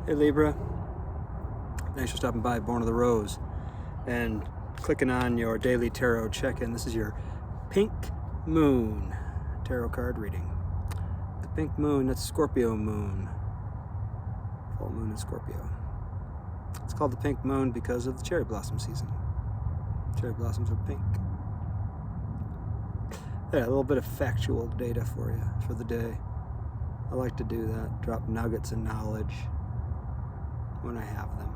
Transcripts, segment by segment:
Hey Libra, thanks for stopping by Born of the Rose and clicking on your daily tarot check-in. This is your pink moon tarot card reading. The pink moon, that's Scorpio moon. Full moon in Scorpio. It's called the pink moon because of the cherry blossom season. Cherry blossoms are pink. Yeah, a little bit of factual data for you for the day. I like to do that, drop nuggets of knowledge when I have them.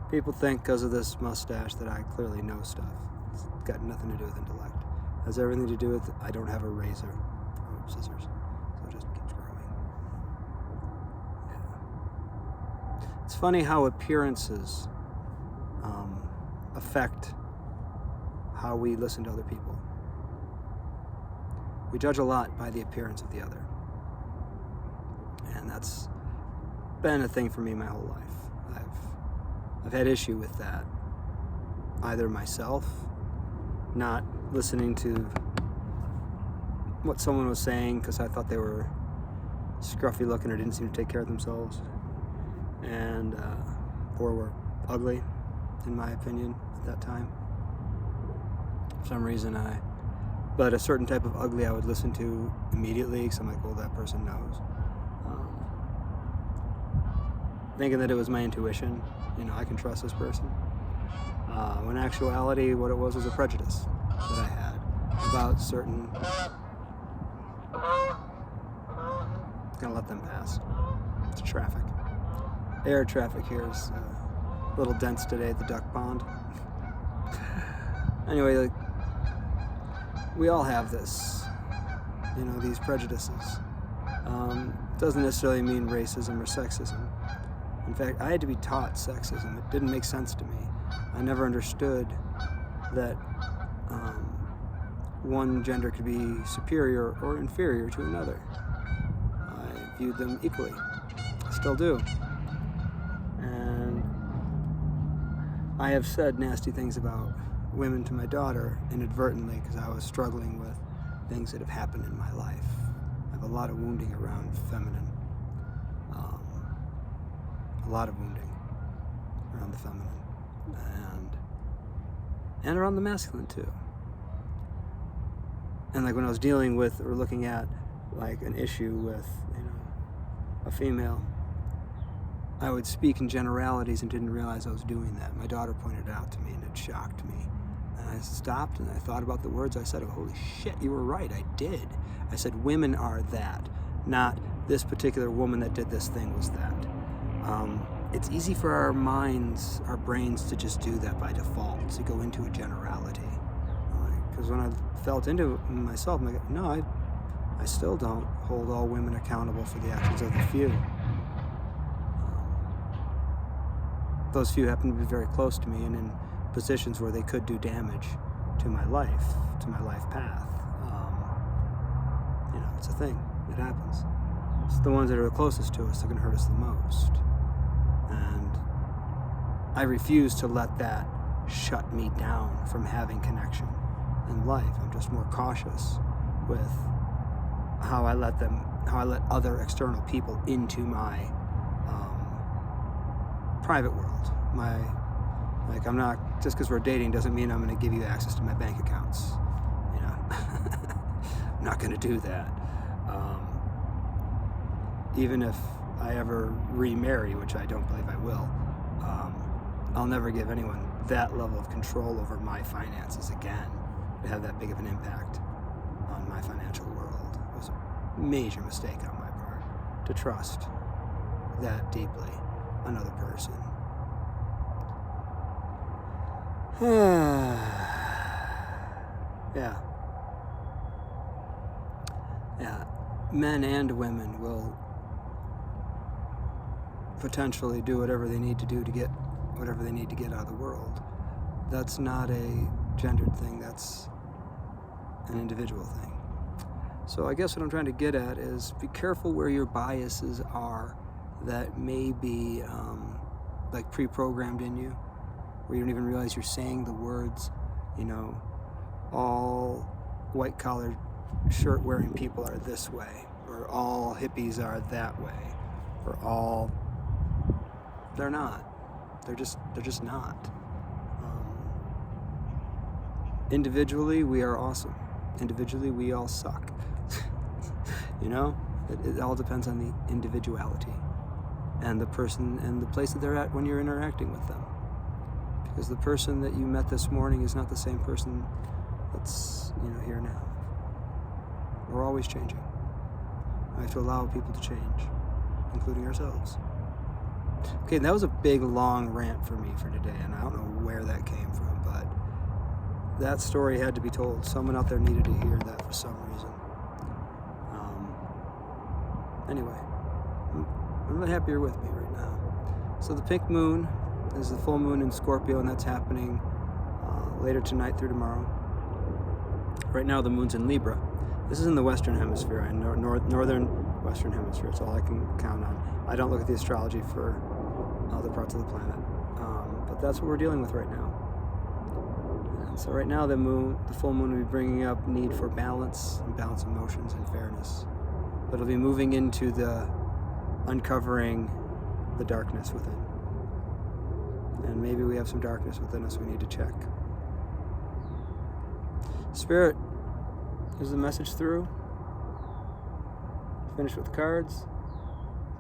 People think because of this mustache that I clearly know stuff. It's got nothing to do with intellect. It has everything to do with I don't have a razor or scissors, so it just keeps growing. Yeah. It's funny how appearances affect how we listen to other people. We judge a lot by the appearance of the other. And that's been a thing for me my whole life. I've had issue with that. Either myself, not listening to what someone was saying because I thought they were scruffy looking or didn't seem to take care of themselves, and or were ugly, in my opinion, at that time. For some reason, but a certain type of ugly I would listen to immediately because I'm like, well, that person knows. Thinking that it was my intuition, I can trust this person. When in actuality, what it was a prejudice that I had about certain. Gonna let them pass. It's traffic. Air traffic here is a little dense today at the duck pond. Anyway, we all have this, these prejudices. Doesn't necessarily mean racism or sexism. In fact, I had to be taught sexism. It didn't make sense to me. I never understood that one gender could be superior or inferior to another. I viewed them equally. I still do. And I have said nasty things about women to my daughter inadvertently because I was struggling with things that have happened in my life. I have a lot of wounding around feminine. A lot of wounding around the feminine and around the masculine too. And like when I was dealing with or looking at like an issue with a female, I would speak in generalities and didn't realize I was doing that. My daughter pointed it out to me and it shocked me. And I stopped and I thought about the words I said. Holy shit, you were right, I did. I said women are that, not this particular woman that did this thing was that. It's easy for our minds, our brains to just do that by default, to go into a generality. Because when I felt into myself, I'm like, no, I still don't hold all women accountable for the actions of the few. Those few happen to be very close to me and in positions where they could do damage to my life path. It's a thing. It happens. It's the ones that are the closest to us that can hurt us the most. And I refuse to let that shut me down from having connection in life. I'm just more cautious with how I let other external people into my private world. I'm not, just because we're dating doesn't mean I'm going to give you access to my bank accounts. I'm not going to do that. Even if I ever remarry, which I don't believe I will, I'll never give anyone that level of control over my finances again to have that big of an impact on my financial world. It was a major mistake on my part to trust that deeply another person. Yeah. Men and women will potentially do whatever they need to do to get whatever they need to get out of the world. That's not a gendered thing, that's an individual thing. So I guess what I'm trying to get at is be careful where your biases are that may be like pre-programmed in you, where you don't even realize you're saying the words, all white-collar shirt-wearing people are this way, or all hippies are that way, or all They're not. They're just not. Individually, we are awesome. Individually, we all suck. You know, it all depends on the individuality and the person and the place that they're at when you're interacting with them. Because the person that you met this morning is not the same person that's, here now. We're always changing. We have to allow people to change, including ourselves. Okay, that was a big, long rant for me for today, and I don't know where that came from, but that story had to be told. Someone out there needed to hear that for some reason. Anyway, I'm really happy you're with me right now. So the pink moon is the full moon in Scorpio, and that's happening later tonight through tomorrow. Right now the moon's in Libra. This is in the Western Hemisphere, and northern Western Hemisphere. It's all I can count on. I don't look at the astrology for other parts of the planet. But that's what we're dealing with right now. And so right now the full moon will be bringing up need for balance and balance emotions and fairness. But it'll be moving into the uncovering the darkness within. And maybe we have some darkness within us we need to check. Spirit, is the message through? Finished with the cards?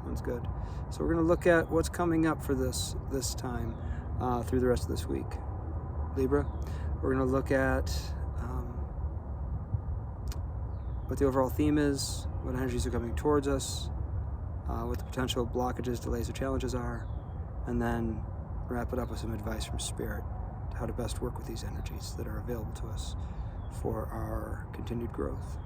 Sounds good. So we're going to look at what's coming up for this time through the rest of this week. Libra, we're going to look at what the overall theme is, what energies are coming towards us, what the potential blockages, delays, or challenges are, and then wrap it up with some advice from Spirit to how to best work with these energies that are available to us for our continued growth.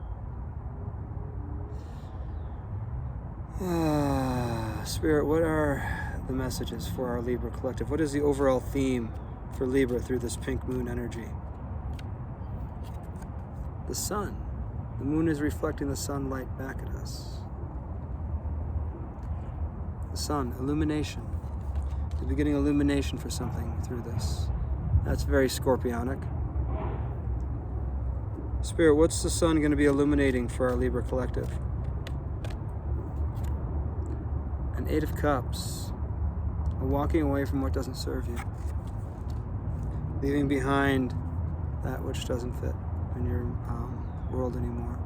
Spirit, what are the messages for our Libra collective? What is the overall theme for Libra through this pink moon energy? The sun. The moon is reflecting the sunlight back at us. The sun, illumination. You'll be getting illumination for something through this. That's very scorpionic. Spirit, what's the sun going to be illuminating for our Libra collective? An 8 of Cups. A walking away from what doesn't serve you. Leaving behind that which doesn't fit in your world anymore.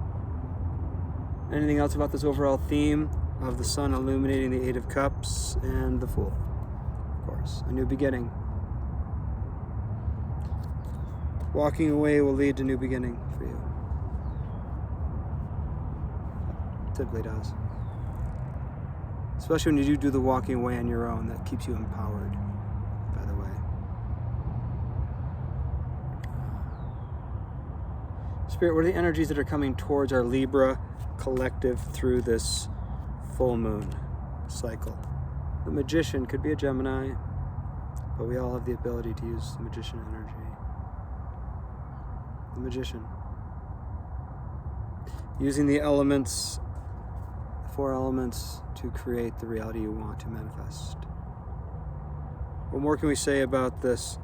Anything else about this overall theme of the sun illuminating the 8 of Cups and the Fool? Of course, a new beginning. Walking away will lead to new beginning for you. It typically does. Especially when you do the walking away on your own, that keeps you empowered, by the way. Spirit, what are the energies that are coming towards our Libra collective through this full moon cycle? The Magician could be a Gemini, but we all have the ability to use the Magician energy. The Magician. Using the elements, 4 elements, to create the reality you want to manifest. What more can we say about this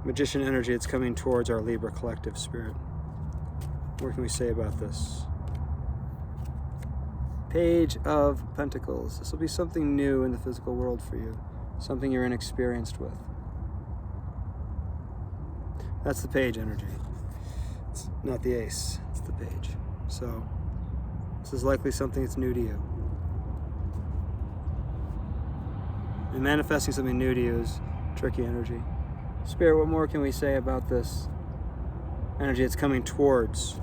Magician energy that's coming towards our Libra collective, Spirit? What more can we say about this? Page of Pentacles. This will be something new in the physical world for you. Something you're inexperienced with. That's the Page energy. It's not the Ace, it's the Page. So, this is likely something that's new to you. And manifesting something new to you is tricky energy. Spirit, what more can we say about this energy that's coming towards?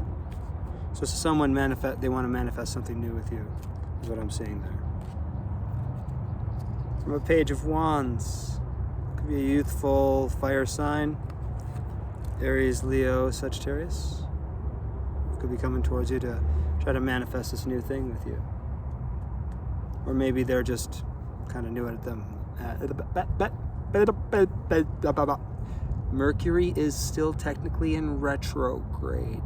So someone they want to manifest something new with you, is what I'm seeing there. From a Page of Wands, could be a youthful fire sign, Aries, Leo, Sagittarius. Could be coming towards you to try to manifest this new thing with you. Or maybe they're just kind of new at them. Mercury is still technically in retrograde.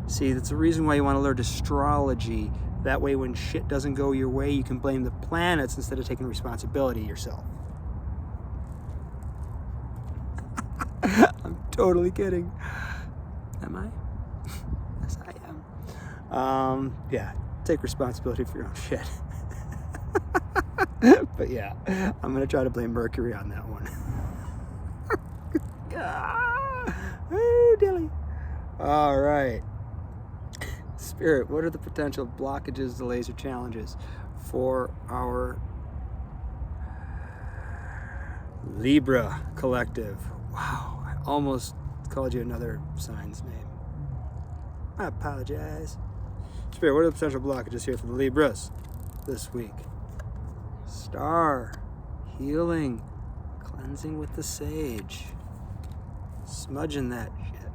See, that's the reason why you want to learn astrology. That way when shit doesn't go your way, you can blame the planets instead of taking responsibility yourself. I'm totally kidding. Am I? Yes, I am. Yeah, take responsibility for your own shit. But yeah, I'm going to try to blame Mercury on that one. Oh, dilly. All right. Spirit, what are the potential blockages, delays, or challenges for our Libra collective? Wow, I almost called you another sign's name. I apologize. Spirit, what are the potential blockages here for the Libras this week? Star, healing, cleansing with the sage, smudging that shit.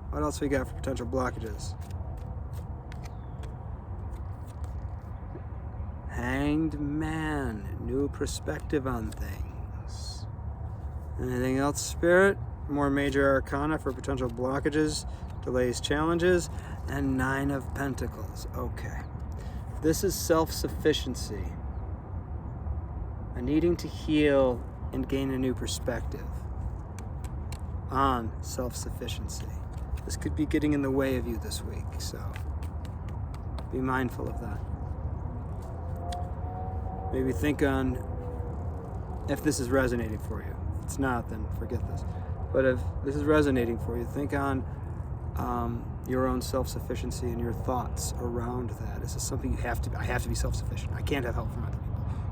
What else we got for potential blockages? Hanged Man, new perspective on things. Anything else, Spirit? More major arcana for potential blockages, delays, challenges, and 9 of Pentacles. Okay. This is self-sufficiency. A needing to heal and gain a new perspective on self-sufficiency. This could be getting in the way of you this week, so be mindful of that. Maybe think on if this is resonating for you. If it's not, then forget this. But if this is resonating for you, think on your own self-sufficiency and your thoughts around that. Is this something I have to be self-sufficient. I can't have help from other people.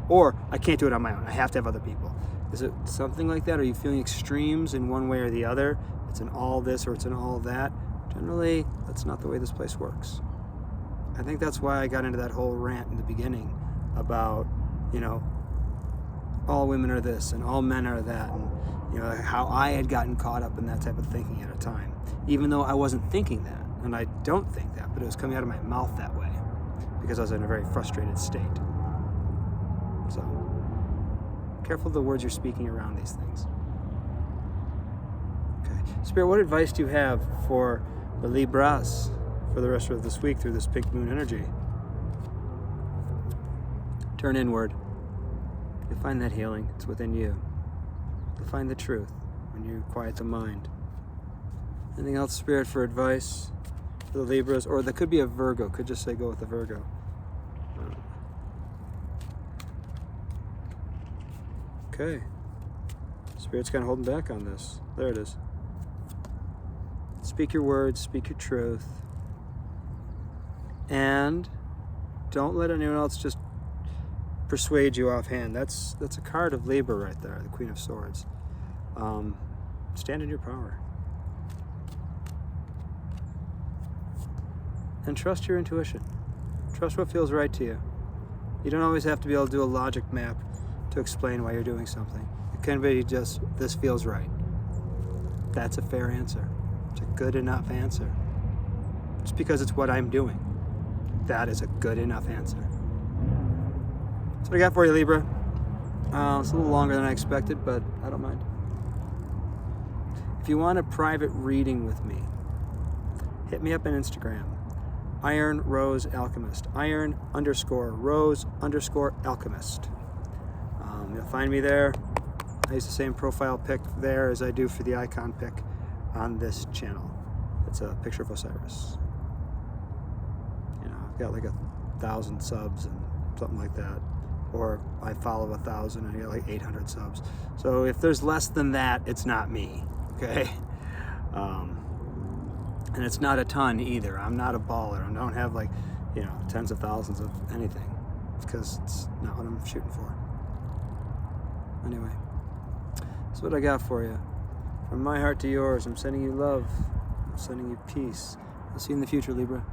Or I can't do it on my own. I have to have other people. Is it something like that? Are you feeling extremes in one way or the other? It's an all this or it's an all that. Generally, that's not the way this place works. I think that's why I got into that whole rant in the beginning about, all women are this and all men are that, and how I had gotten caught up in that type of thinking at a time, even though I wasn't thinking that, and I don't think that, but it was coming out of my mouth that way because I was in a very frustrated state. So, careful of the words you're speaking around these things. Okay. Spirit, what advice do you have for the Libras for the rest of this week through this pink moon energy? Turn inward. You'll find that healing. It's within you. You'll find the truth when you quiet the mind. Anything else, Spirit, for advice for the Libras? Or that could be a Virgo. Could just say go with the Virgo. Okay. Spirit's kind of holding back on this. There it is. Speak your words, speak your truth. And don't let anyone else just persuade you offhand. That's a card of Libra right there, the Queen of Swords. Stand in your power. And trust your intuition. Trust what feels right to you. You don't always have to be able to do a logic map to explain why you're doing something. It can be just, this feels right. That's a fair answer. It's a good enough answer. Just because it's what I'm doing. That is a good enough answer. That's what I got for you, Libra. It's a little longer than I expected, but I don't mind. If you want a private reading with me, hit me up on Instagram. Iron Rose Alchemist. Iron_Rose_Alchemist. You'll find me there. I use the same profile pic there as I do for the icon pic on this channel. It's a picture of Osiris. I've got like 1,000 subs and something like that. Or I follow 1,000 and I get like 800 subs. So if there's less than that, it's not me, okay? And it's not a ton either. I'm not a baller. I don't have like, tens of thousands of anything. It's because it's not what I'm shooting for. Anyway, that's what I got for you. From my heart to yours, I'm sending you love. I'm sending you peace. I'll see you in the future, Libra.